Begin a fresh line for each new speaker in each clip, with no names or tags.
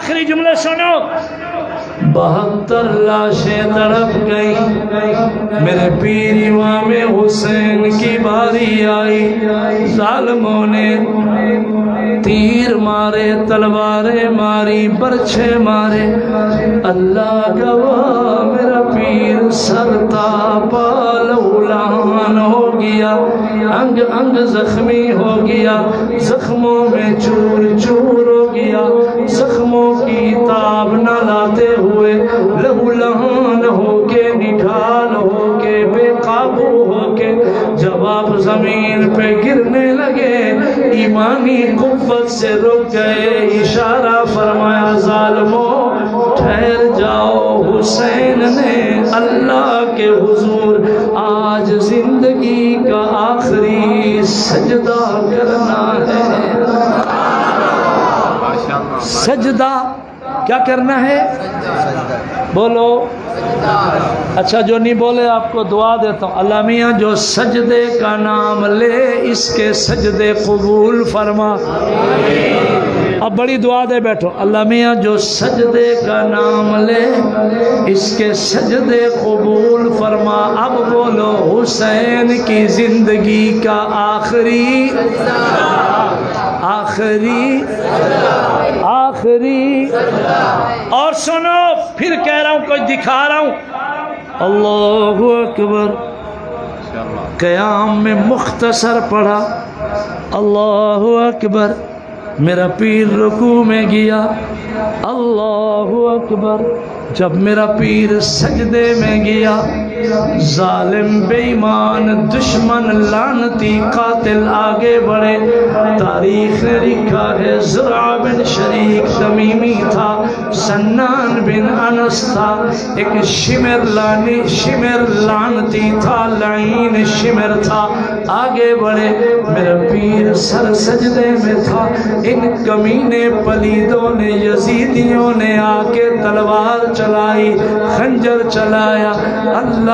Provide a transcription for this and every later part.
آخری جملے سنو 72 لاشیں تڑپ گئی میرے پیر امام حسین کی باری آئی ظالموں نے تیر مارے تلواریں ماری برچھے مارے اللہ گواہ میرا پیر سرتا پالولان ہو گیا انگ انگ زخمی ہو گیا زخموں میں چور چور ہو گیا زخموں کی تاب نہ لاتے ہوئے لہو لہان ہو کے نڈھال ہو کے بے قابو ہو کے جب آپ زمین پہ گرنے لگے ایمانی قوت سے رک گئے اشارہ فرمایا ظالموں ٹھہر جاؤ حسین نے اللہ کے حضور آج زندگی کا آخری سجدہ کرنا ہے سجدہ کیا کرنا ہے بولو اچھا جو نہیں بولے آپ کو دعا دیتا ہوں اللہ میاں جو سجدے کا نام لے اس کے سجدے قبول فرما اب بڑی دعا دے بیٹھو اللہ میاں جو سجدے کا نام لے اس کے سجدے قبول فرما اب بولو حسین کی زندگی کا آخری اور سنو پھر کہہ رہا ہوں کوئی دکھا رہا ہوں اللہ اکبر قیام میں مختصر پڑھا اللہ اکبر میرا پیر رکوع میں گیا اللہ اکبر جب میرا پیر سجدے میں گیا ظالم بے ایمان دشمن لعنتی قاتل آگے بڑھے تاریخ نے لکھا ہے زرع بن شریک تمیمی تھا سنان بن انس تھا ایک شمر لعنتی تھا لعین شمر تھا آگے بڑھے میرا پیر سر سجدے میں تھا ان کمینے پلیدوں نے یزیدیوں نے آ کے تلوار چلائی خنجر چلایا اللہ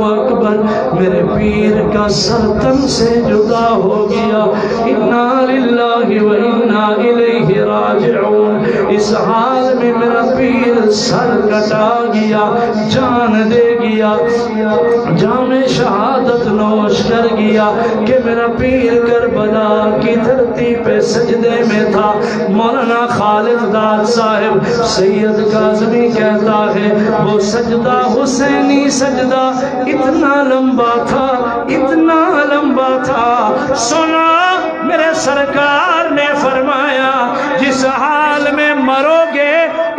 اکبر میرے پیر کا سر تن سے جدا ہو گیا انا للہ و انا الیہ راجعون اس حال میں میرا پیر سر کٹا گیا جان دے گیا جام شہادت نوش کر گیا کہ میرا پیر کربلا کی دھرتی پہ سجدے میں تھا مولانا خالد داد صاحب سید کاظمی کہتا ہے وہ سجدہ حسینی سجدہ اتنا لمبا تھا سنا میرے سرکار نے فرمایا جس حال میں مرو گے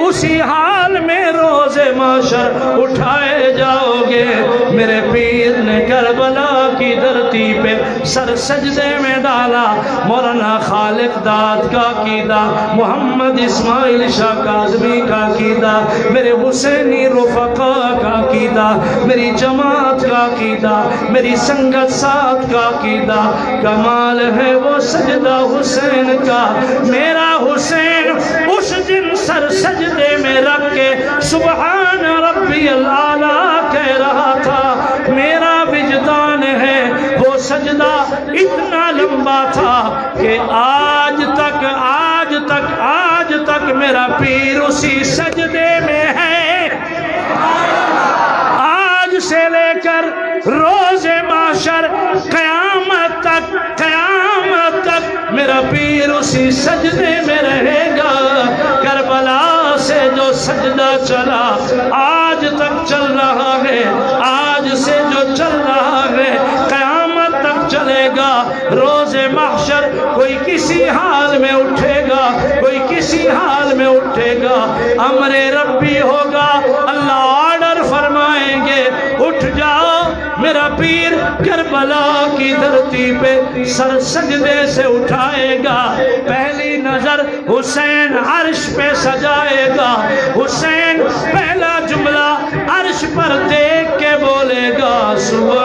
اسی حال میں روز محشر اٹھائے جاؤ گے میرے پیر نے کربلا کی دھرتی پہ سر سجدے میں ڈالا مولانا خالق داد کا عقیدہ محمد اسماعیل شاہ کاظمی کا عقیدہ میرے حسینی رفقا کا عقیدہ میری جماعت کا عقیدہ میری سنگت ساتھ کا عقیدہ کمال ہے وہ سجدہ حسین کا میرا حسین اس دن سر سجدے میں رکھ کے سبحان ربی الاعلیٰ کہہ رہا تھا میرا وجدان ہے وہ سجدہ اتنا لمبا تھا کہ آج تک میرا پیر اسی سجدے میں ہے آج سے لے کر روز محشر قیامت تک میرا پیر اسی سجدے میں رہے گا کربلا سے جو سجدہ چلا آج تک چل رہا ہے آج سے جو چل رہا ہے قیامت تک چلے گا روز محشر کوئی کسی حال میں اٹھے گا کوئی کسی حال میں اٹھے گا امر ربی ہوگا اللہ آرڈر فرمائیں گے اٹھ جاؤ میرا پیر کربلا کی دھرتی پہ سر سجدے سے اٹھائے گا پہلی نظر حسین عرش پہ سجائے گا حسین پہلا جملہ عرش پر دیکھ کے بولے گا سبحان